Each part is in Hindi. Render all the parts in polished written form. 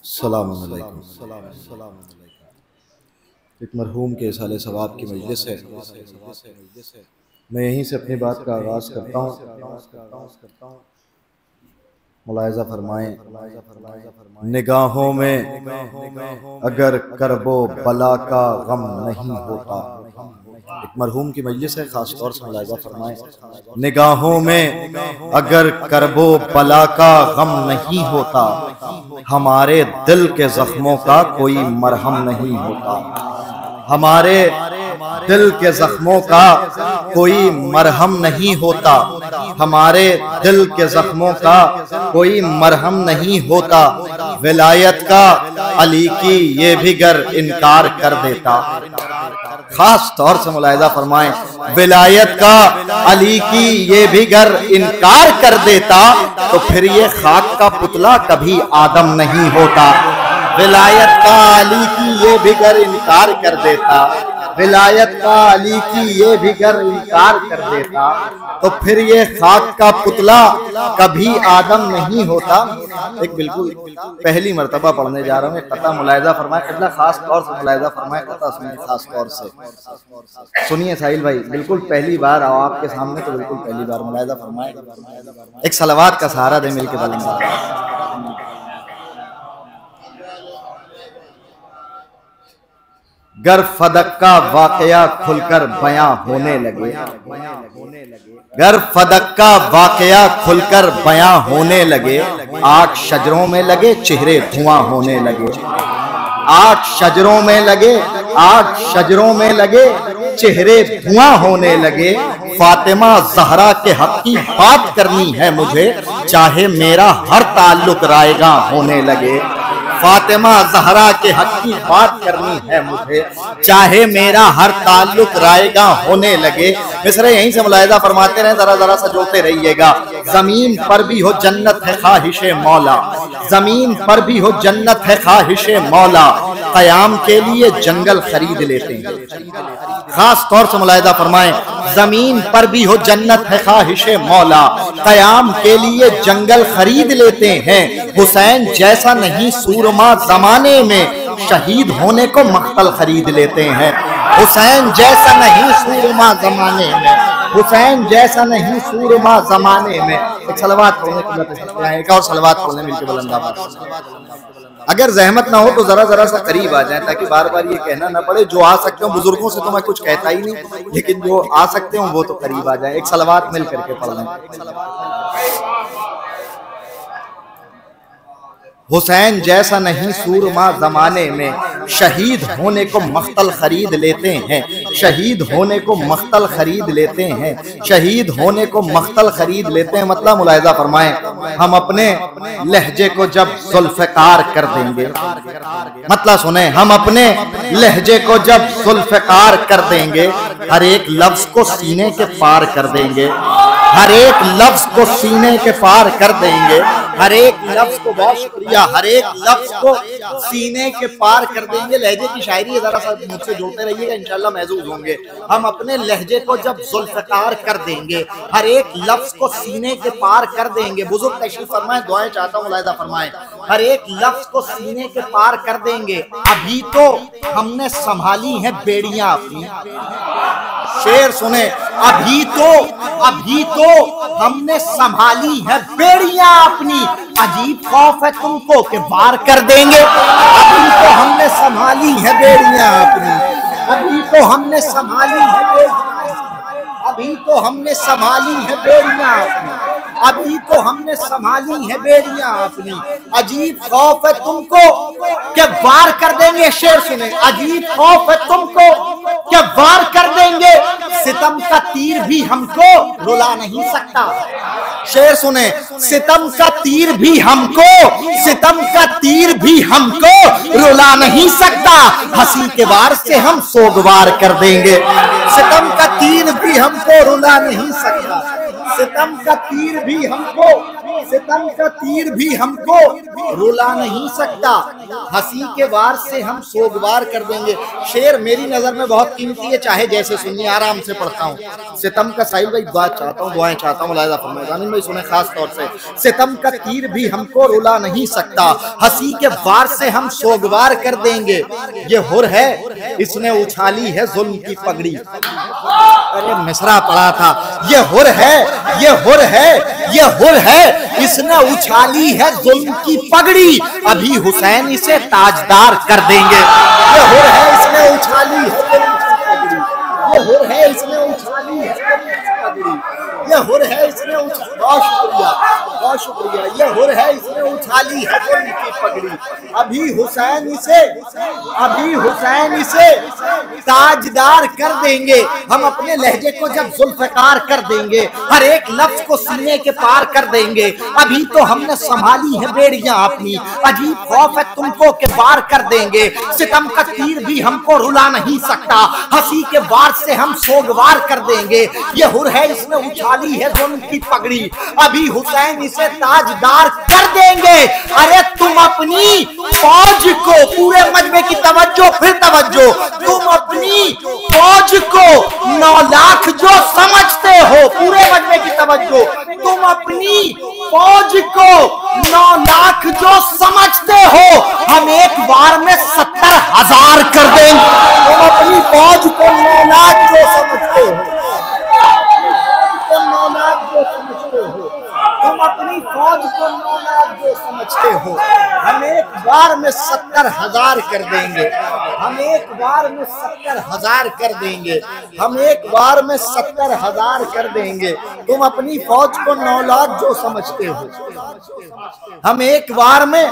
सलाम अलैकुम। एक मरहूम के साले सवाब की मजलिस है। मैं यहीं से अपनी बात का आगाज़ करता हूँ। मुलाहिज़ा फरमाएं, निगाहों में अगर करबो बला का गम नहीं होता। एक मरहूम की मजलिस है, ख़ास तौर से मुलाहिज़ा फरमाएं, निगाहों में अगर करबो बला का गम नहीं होता, हमारे दिल के जख्मों का कोई मरहम नहीं होता। हमारे दिल के जख्मों का कोई मरहम नहीं होता। हमारे दिल के जख्मों का कोई मरहम नहीं होता। विलायत का अली की ये भी गर इनकार कर देता। खास तौर से मुलाहिज़ा फरमाएं, विलायत का अली की ये भी गर इनकार कर देता तो फिर ये खाक का पुतला कभी आदम नहीं होता। विलायत का अली की ये भी गर इनकार कर देता, विलायत का अली की ये भी गर इनकार कर देता तो फिर ये खाक का पुतला कभी आदम नहीं होता। एक बिल्कुल पहली मर्तबा पढ़ने जा रहा हूँ, एक कता मुलाहिज़ा फरमाए, कितना खास तौर से मुलाहिज़ा फरमाए, कता सुनिए खास तौर से सुनिए साहिल भाई, बिल्कुल पहली बार आओ आपके सामने, तो बिल्कुल पहली बार मुलाहिज़ा फरमाए। एक सलावात का सहारा दे मिलके बोलेंगे। गर फदक का वाकया खुलकर बयां होने लगे, गर फदक का वाकया खुलकर बयां होने लगे, 8 शजरों में लगे चेहरे धुआं होने लगे। 8 शजरों में लगे, 8 शजरों में लगे चेहरे धुआं होने लगे। फातिमा ज़हरा के हक की बात करनी है मुझे, चाहे मेरा हर ताल्लुक रायगां होने लगे। फातिमा ज़हरा के हक की बात करनी है मुझे, चाहे मेरा हर ताल्लुक रायगा होने लगे। मिसरे यहीं से मुलाहिज़ा फरमाते रहे, जरा जरा सजोते रहिएगा। जमीन पर भी हो जन्नत है ख्वाहिशे मौला, जमीन पर भी हो जन्नत है ख्वाहिशे मौला, क़याम के लिए जंगल खरीद लेते हैं। खास तौर से मुलाहिज़ा फरमाएं, जमीन पर भी हो जन्नत है ख्वाहिशे मौला, क़याम के लिए जंगल खरीद लेते हैं। हुसैन जैसा नहीं सूरमा जमाने में, शहीद होने को मख्तल खरीद लेते हैं। हुसैन जैसा नहीं सूरमा जमाने में, हुसैन जैसा नहीं सूरमा जमाने में। एक सलवात पढ़ने की, एक और सलवात पढ़ने मिलकर बुलंदाबाद। अगर जहमत ना हो तो जरा जरा सा करीब आ जाए, ताकि बार बार ये कहना ना पड़े। जो आ सकते हो बुजुर्गों से तो मैं कुछ कहता ही नहीं, लेकिन जो आ सकते हो वो तो करीब आ जाए। एक सलवात मिल करके पढ़ लें। हुसैन जैसा नहीं सूरमा जमाने में, शहीद होने को मख्तल खरीद लेते हैं, शहीद होने को मख्तल खरीद लेते हैं, शहीद होने को मख्तल खरीद लेते हैं। मतलब मुलाहिज़ा फरमाएं, हम अपने लहजे को जब जुल्फ़कार कर देंगे, मतलब सुने, हम अपने लहजे को जब जुल्फ़कार कर देंगे, हर एक लफ्ज़ को सीने के पार कर देंगे, हर एक लफ्ज़ को सीने के पार कर देंगे, हर एक लफ्ज़ को, बहुत शुक्रिया, हर एक लफ्ज़ को सीने के पार कर देंगे। लहजे की शायरी है, जरा सा मुझसे जोड़ते रहिएगा, इंशाल्लाह महसूस होंगे। हम अपने लहजे को जब जुल्फ़कार कर देंगे, हर एक लफ्ज़ को सीने के पार कर देंगे। बुजुर्ग तशरीफ फरमाएं, दुआएं चाहता हूँ, मुलाहिज़ा फरमाएं, हर एक लफ्ज़ को सीने के पार कर देंगे। अभी तो हमने संभाली है बेड़ियां अपनी, शेर सुने, अभी तो हमने संभाली है बेड़ियां अपनी, अजीब खौफ है तुमको कि वार कर देंगे। अभी तो हमने संभाली है बेड़ियां अपनी, अभी तो हमने संभाली है बेड़ियां, अभी तो हमने संभाली है बेड़ियां अपनी, अभी तो हमने संभाली है बेड़ियां अपनी, अजीब खौफ है तुमको कि वार कर देंगे। शेर सुने, अजीब खौफ है तुमको कि वार कर देंगे, सितम का तीर भी हमको रुला नहीं सकता। शेर सुने, सितम का तीर भी हमको, सितम का तीर भी हमको रुला नहीं सकता, हंसी के वार से हम सोगवार कर देंगे। सितम का तीर भी हमको रुला नहीं सकता, सितम का तीर भी हमको, सितम का तीर भी हमको रुला नहीं सकता, हंसी के वार से हम सोगवार कर देंगे। शेर मेरी नजर में बहुत कीमती है, चाहे जैसे सुनिए, आराम से पढ़ता हूँ। सितम का साहिल भाई बात चाहता हूँ, दुआएं चाहता हूँ, मुलाहिजा फरमाइए जानिन भाई सुने खास तौर से। सितम का तीर भी हमको रुला नहीं सकता, हंसी के वार से हम सोगवार कर देंगे। ये हुर है, इसने उछाली है जुल्म की पगड़ी। अरे मिसरा पड़ा था, ये हुर है, ये हुर है, ये हुर है, इसने उछाली है जुल्म की पगड़ी, अभी हुसैन इसे ताजदार कर देंगे। ये हुर है, इसने उछाली है जुल्म की पगड़ी, ये हुर है, इसने उछाली है जुल्म की पगड़ी, ये हुर है, इसने बहुत शुक्रिया, बहुत शुक्रिया। ये हुर है, इसने उछाली है जुल्म की पगड़ी, अभी हुसैन इसे, अभी हुसैन इसे ताजदार कर देंगे। हम अपने लहजे को जब जुल्फ़कार कर देंगे, हर एक लफ्ज को सीने के पार कर देंगे। अभी तो हमने संभाली है बेड़ियां अपनी, अजीब खौफ है तुमको के पार कर देंगे। सितम का तीर भी हमको रुला नहीं सकता, हंसी के वार से हम सोगवार कर देंगे। ये हुर है, इसने उछाली है जुल्म की पगड़ी, अभी हुसैन इसे ताजदार कर देंगे। अरे तुम अपनी फौज को, पूरे मजमे की तवज्जो, फिर तवज्जो, तुम अपनी फौज को 9 लाख जो समझते हो, पूरे मजमे की तवज्जो, तुम अपनी फौज को 9 लाख जो समझते हो, हम एक बार में 70,000 कर देंगे। तुम अपनी फौज को 9 लाख जो समझते हो, तुम 9 लाख जो समझते हो, तुम अपनी फौज को 9 लाख जो समझते हो, हम एक बार में 70,000 कर देंगे। हम एक बार में 70,000 कर देंगे। हम एक बार में 70,000 कर देंगे। तुम अपनी फौज को 9 लाख जो समझते हो, हम एक बार में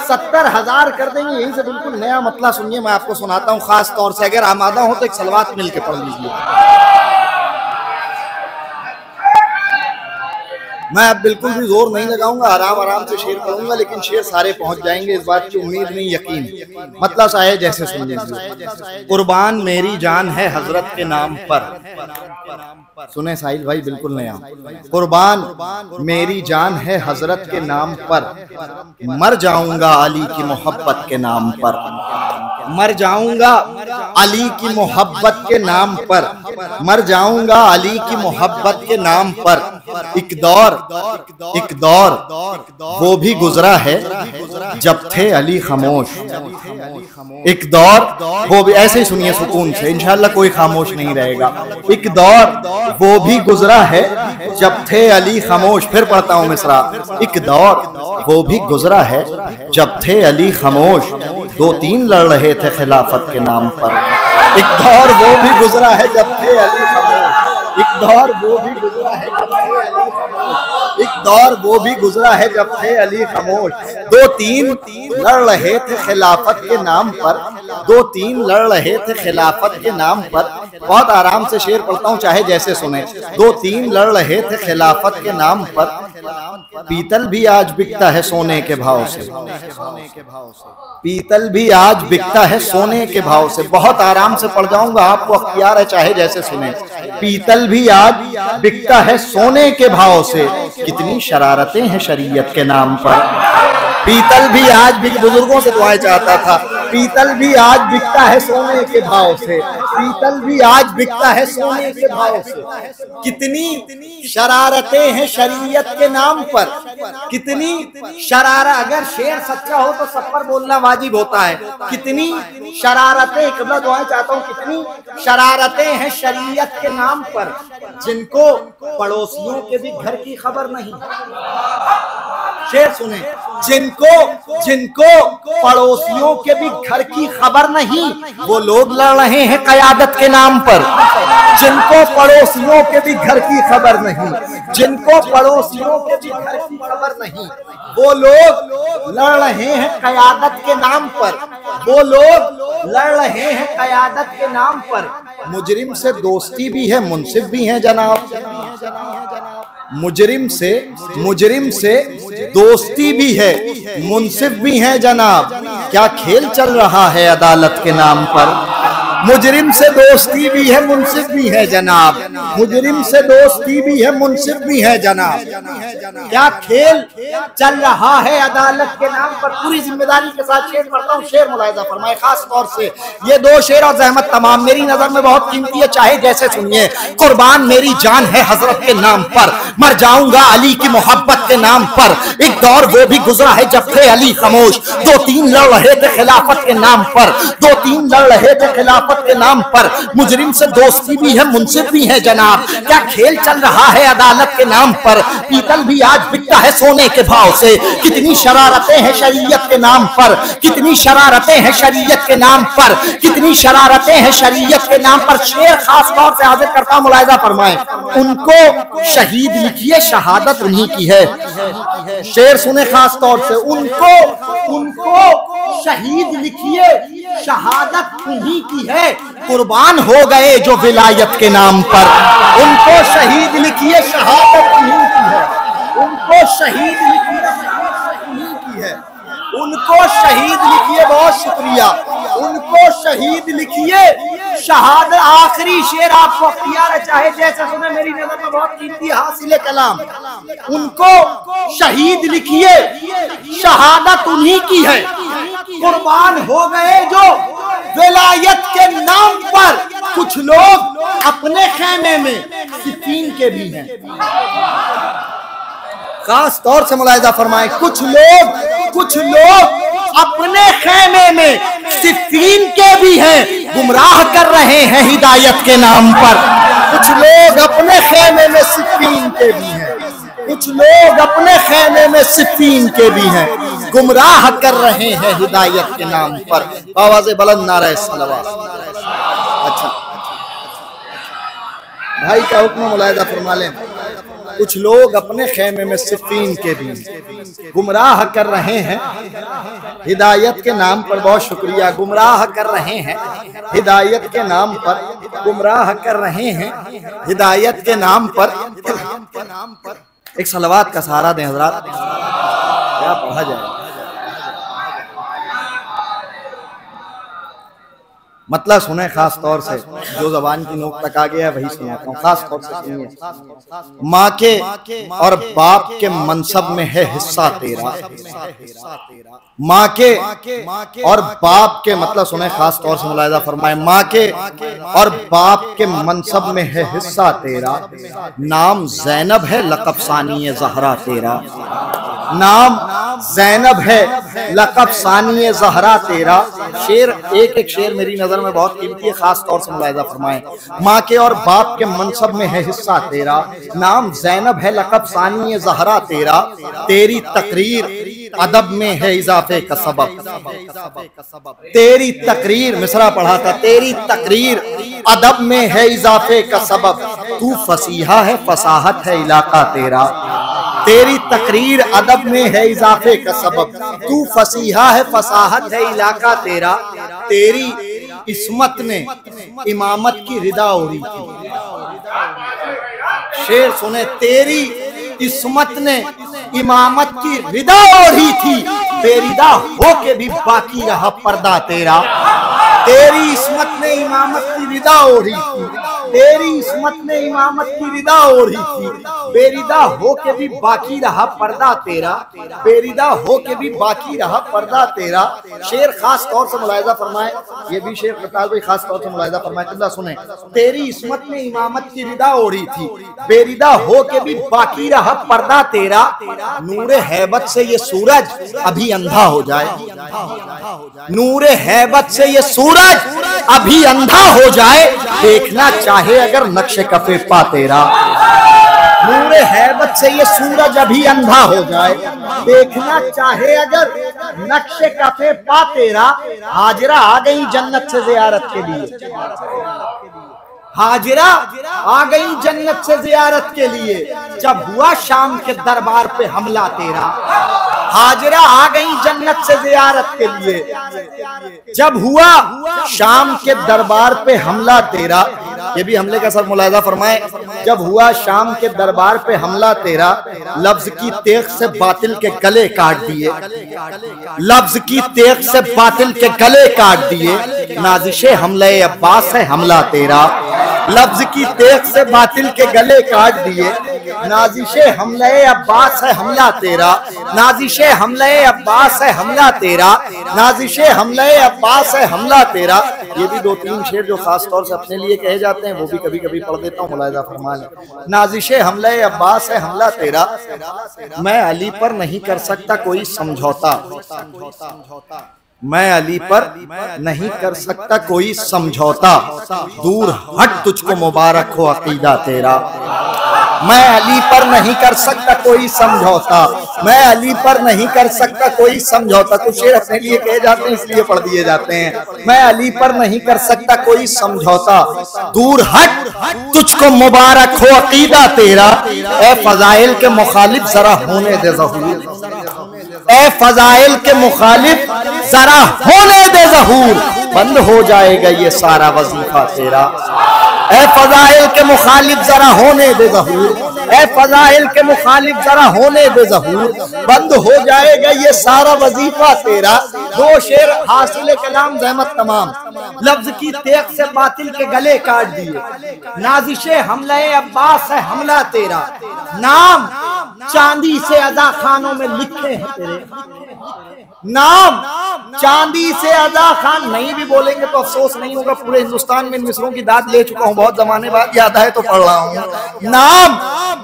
70,000 कर देंगे। यहीं से बिल्कुल नया मतला सुनिए, मैं आपको सुनाता हूँ खास तौर से। अगर आमादा हो तो एक सलवात मिल के पढ़ लीजिए। मैं अब बिल्कुल भी जोर नहीं लगाऊंगा, आराम आराम से शेर पढ़ूंगा, लेकिन शेर सारे पहुंच जाएंगे, इस बात की उम्मीद नहीं यकीन। मतलब सा है जैसे सुन लीजिए। कुर्बान मेरी जान है हजरत के नाम पर, सुने साहिल भाई बिल्कुल नया। कुर्बान मेरी जान है हजरत के नाम पर, मर जाऊंगा अली की मोहब्बत के नाम पर, मर जाऊंगा अली की मोहब्बत के नाम पर, मर जाऊंगा अली की मोहब्बत के नाम पर। एक दौर वो भी गुजरा है जब थे अली खामोश, एक दौर वो भी, ऐसे ही सुनिए सुकून से, इंशाल्लाह कोई खामोश नहीं रहेगा। एक दौर वो भी गुजरा है जब थे अली खामोश, फिर पढ़ता हूँ मिसरा। एक दौर वो भी गुजरा है जब थे अली खामोश, 2-3 लड़ रहे थे खिलाफत के नाम पर। एक दौर वो भी गुजरा है जब थे अली खामोश, एक दौर वो भी गुजरा है जब थे अली खामोश, एक दौर वो भी गुजरा है जब थे अली खामोश, 2-3 लड़ रहे थे खिलाफत के नाम पर, 2-3 लड़ रहे थे खिलाफत के नाम पर। बहुत आराम से शेर पढ़ता हूँ, चाहे जैसे सुने। 2-3 लड़ रहे थे खिलाफत के नाम पर, पीतल भी आज बिकता है सोने के भाव से, पीतल भी आज बिकता है सोने के भाव से। बहुत आराम से पढ़ जाऊंगा, आपको अख्तियार है, चाहे जैसे सुने। पीतल भी आज बिकता है सोने के भाव से, कितनी शरारतें हैं शरीयत के नाम पर। पीतल भी आज भी, बुजुर्गों से दुआएं चाहता था, पीतल भी आज बिकता है सोने के भाव से, पीतल भी आज बिकता है सोने के भाव से। कितनी शरारतें हैं शरीयत के नाम पर, कितनी शरारत। अगर शेर सच्चा हो तो सब पर बोलना वाजिब होता है। कितनी शरारतें, कबला दुआएं चाहता हूँ, कितनी शरारतें हैं शरीयत के नाम पर, जिनको पड़ोसियों के भी घर की खबर नहीं। शेर सुने, जिनको पड़ोसियों के भी घर की खबर नहीं, वो लोग लड़ रहे हैं क़यादत के नाम पर। जिनको पड़ोसियों के भी घर की खबर नहीं, जिनको पड़ोसियों के भी घर की खबर नहीं, वो लोग लड़ रहे हैं क़यादत के नाम पर, वो लोग लड़ रहे हैं क़यादत के नाम पर। मुजरिम से दोस्ती भी है, मुनसिफ भी है जनाब, मुजरिम से दोस्ती भी है, मुनसिफ भी है जनाब। क्या खेल चल रहा है अदालत के नाम पर, मुजरिम से दोस्ती भी है मुनसिफ भी है जनाब, मुजरिम से दोस्ती भी है मुनसिफ भी है जनाब। क्या खेल चल रहा है अदालत के नाम पर। पूरी जिम्मेदारी के साथ शेर पढ़ता हूँ, शेर मुलाहिजा फरमाए। खास तौर से ये दो शेर और जहमत तमाम मेरी नजर में बहुत कीमती है, चाहे जैसे सुनिए। कुर्बान मेरी जान है हजरत के नाम पर, मर जाऊंगा अली की मोहब्बत के नाम पर। एक दौर वो भी गुजरा है जब थे अली खामोश, दो तीन लड़ रहे थे खिलाफत के नाम पर, दो तीन लड़ रहे थे खिलाफत के नाम पर। मुजरिम से दोस्ती भी है मुनसिफ भी है जनाब। क्या खेल चल रहा है अदालत के नाम पर। पीतल भी आज बिकता है सोने के भाव से। कितनी शरारतें हैं शरीयत के नाम पर, कितनी शरारतें हैं शरीयत के नाम पर, कितनी शरारतें हैं शरीयत के नाम पर। शेर खास तौर से हाजिर करता हूं, मुलाहिजा फरमाएं। उनको शहीद लिखिए शहादत उन्हीं की है। शेर सुने खास तौर से, उनको शहीद लिखिए शहादत उन्हीं की है। कुर्बान हो गए जो विलायत के नाम पर, उनको शहीद लिखिए शहादत उन्हीं की है। उनको शहीद लिखिए उन्हीं की है। उनको शहीद लिखिए, बहुत शुक्रिया। उनको शहीद लिखिए शहादत। आखिरी शेर आपको अख्तियार है, चाहे जैसे सुने, मेरी नजर में बहुत कीमती हासिल कलाम। उनको शहीद लिखिए शहादत उन्हीं की है। कुर्बान हो गए जो विलायत के नाम पर। कुछ लोग अपने खेमे में सिफीन के भी हैं। खास तौर से मुलाहिजा फरमाएं, कुछ लोग अपने खेमे में सिफीन के भी हैं, गुमराह कर रहे हैं हिदायत के नाम पर। कुछ लोग अपने खेमे में सिफीन के भी हैं, कुछ लोग अपने खेमे में सिफीन के भी हैं, गुमराह कर रहे हैं हिदायत के नाम पर। आवाज़े बुलंद नारे सलवात। अच्छा भाई का हुक्म मुलाहिजा फरमा लें। कुछ लोग अपने खेमे में सिफीन के भी गुमराह कर रहे हैं हिदायत के नाम पर। बहुत शुक्रिया। गुमराह कर रहे हैं हिदायत के नाम पर, गुमराह कर रहे हैं हिदायत के नाम पर। एक सलवात का सहारा दें हजरात, क्या पढ़ा जाए। मतलब सुने खास तौर से, जो जबान की नोक तक आ गया है वही सुनाता हूँ। खास तौर से सुनिए। माँ के और बाप के मनसब में है हिस्सा तेरा। माँ के और बाप के मतलब सुने खास तौर से मुलाहिजा फरमाए। माँ के और बाप के मनसब में है हिस्सा तेरा। नाम जैनब है लक़ब सानी ज़हरा तेरा। नाम जैनब है लक़ब सानी ज़हरा तेरा। शेर एक एक शेर मेरी नजर में बहुत कीमती है, खास तौर से मुलाहिजा फरमाएं। माँ के और बाप के मनसब में है हिस्सा तेरा। नाम जैनब है लक़ब सानी ज़हरा तेरा। तेरी तकरीर अदब में है इजाफे का सबब। तेरी तकरीर मिसरा पढ़ा था। तेरी तकरीर अदब में है इजाफे का सबब। तू फसीहा है फसाहत है इलाका तेरा। तेरी तकरीर अदब में है इजाफे का सबब। तू फसीहा है फसाहत है इलाका तेरा। तेरी इस्मत ने इमामत की रिदा ओढ़ी थी। शेर सुने। तेरी इस्मत ने इमामत की रिदा ओढ़ी थी, बेरिदा होके भी बाकी रहा पर्दा तेरा। तेरी इस्मत ने इमामत की रिदा ओढ़ी थी, तेरी इस्मत ने इमामत की रिदा ओढ़ी थी, बेरिदा होके भी बाकी रहा पर्दा तेरा। बेरिदा होके भी बाकी रहा पर्दा तेरा। शेर खास तौर से मुलाहिजा फरमाए, ये भी शेर कतार भाई खास तौर से मुलाहिजा फरमाए, कितना सुने। तेरी इस्मत ने इमामत की रिदा ओढ़ी थी, बेरिदा होके भी बाकी रहा पर्दा तेरा। नूरे हैबत से ये सूरज अभी अंधा हो जाए, नूरे हैबत से ये सूरज अभी अंधा हो जाए, देखना चाहे अगर नक्शे कफे पा तेरा। नूरे हैबत से ये सूरज अभी अंधा हो जाए, देखना चाहे अगर नक्शे कफे पा तेरा। हाजिरा आ गई जन्नत से जियारत के लिए, हाजिरा आ गई जन्नत से जियारत के लिए, जब हुआ शाम के दरबार पे हमला तेरा। हाजिरा आ गई जन्नत से जियारत के लिए, जब हुआ शाम के दरबार पे हमला तेरा। ये भी हमले का सर मुलाहिजा फरमाए। जब हुआ शाम के दरबार पे हमला तेरा, लफ्ज की तेग से बातिल के गले काट दिए, लफ्ज की तेग से बातिल के गले काट दिए, नाजिशे हमले अब्बास है हमला तेरा। लफ्ज की तेग से बातिल के गले काट दिए, नाजिशे हमले अब्बास है हमला तेरा, नाजिशे हमले अब्बास है हमला तेरा, नाजिशे हमले अब्बास है हमला तेरा। ये भी दो तीन शेर जो खास तौर से अपने लिए कहे जाते हैं, वो भी कभी कभी पढ़ देता हूँ, मुलाहिजा फरमा लें। नाजिशे हमले अब्बास है हमला तेरा, मैं अली पर नहीं कर सकता कोई समझौता, मैं अली पर नहीं कर सकता कोई समझौता, दूर हट तुझको मुबारक हो अकीदा तेरा। मैं अली पर नहीं कर सकता कोई समझौता, मैं अली पर नहीं कर सकता कोई समझौता। कुछ शेर अपने लिए कहे जाते हैं इसलिए पढ़ दिए जाते हैं। मैं अली पर नहीं कर सकता कोई समझौता, दूर हट तुझको मुबारक हो अकीदा तेरा। ए फजाइल के मुखालिफ जरा होने दे ज़हूर, ए फजाइल के मुखालिफ जरा होने दे ज़हूर, बंद हो जाएगा ये सारा वजीफा तेरा। ए फजाइल के मुखालिफ जरा होने दे ज़हूर, ए फजाइल के मुखालिफ जरा होने दे ज़हूर, बंद हो जाएगा ये सारा वजीफा तेरा। दो शेर हासिल कलाम ज़हमत तमाम, लफ्ज की तेग से बातिल के गले काट दिए, नाजिशे हमले अब्बास है हमला तेरा। नाम चांदी से अदा खानों में लिखे हैं तेरे, नाम चांदी से अदा खान। नहीं भी बोलेंगे तो अफसोस नहीं होगा, पूरे हिंदुस्तान में इन मिसरों की दाद ले चुका हूँ, बहुत जमाने बाद याद आए तो पढ़ रहा हूँ। नाम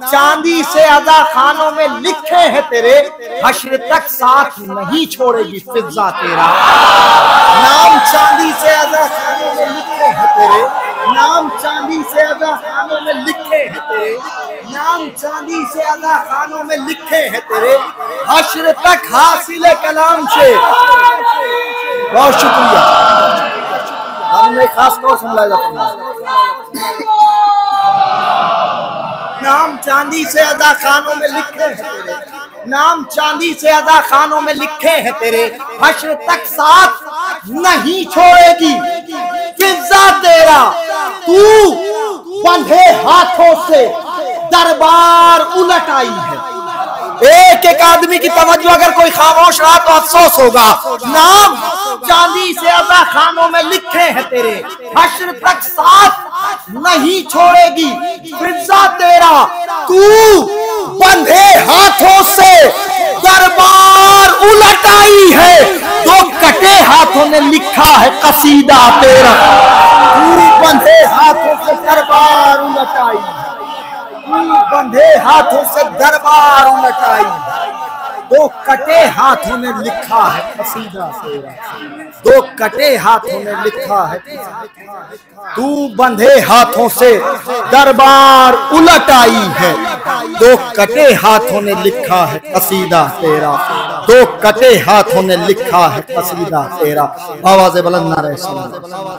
चांदी से अदा खानों में लिखे हैं तेरे, हश्र तक साथ नहीं छोड़ेगी फिजा तेरा। नाम चांदी से अदा खानों में लिखे हैं तेरे, नाम चांदी से अदा खानों में लिखे हैं तेरे, नाम चांदी से अदा खानों में लिखे हैं तेरे, हश्र तक हासिल कलाम से। बहुत शुक्रिया, हमने खास तौर से मुलाहिजा फरमाया। नाम चांदी से अदा खानों में लिखे हैं तेरे, नाम चांदी से अदा खानों में लिखे हैं तेरे, हश्र तक साथ नहीं छोड़ेगी फिजा तेरा। तू बंधे हाथों से दरबार उलट आई है। एक एक आदमी की तवज्जो अगर कोई खामोश रहा तो अफसोस होगा। नाम चांदी से अदा खानों में लिखे हैं तेरे, हश्र तक साथ नहीं छोड़ेगी फिजा तेरा। तू बंधे हाथों से दरबार उलट आई है, तो कटे हाथों ने लिखा है कसीदा तेरा। तू बंधे हाथों से दरबार उलट आई, तू बंधे हाथों से दरबार उलट आई, दो कटे हाथों ने लिखा है कसीदा तेरा। दो कटे हाथों ने लिखा है, तू बंधे हाथों से दरबार उलट आई है, दो कटे हाथों ने लिखा है कसीदा तेरा। दो कटे हाथों ने लिखा है कसीदा तेरा। आवाज़ बुलंद नारे सलाम।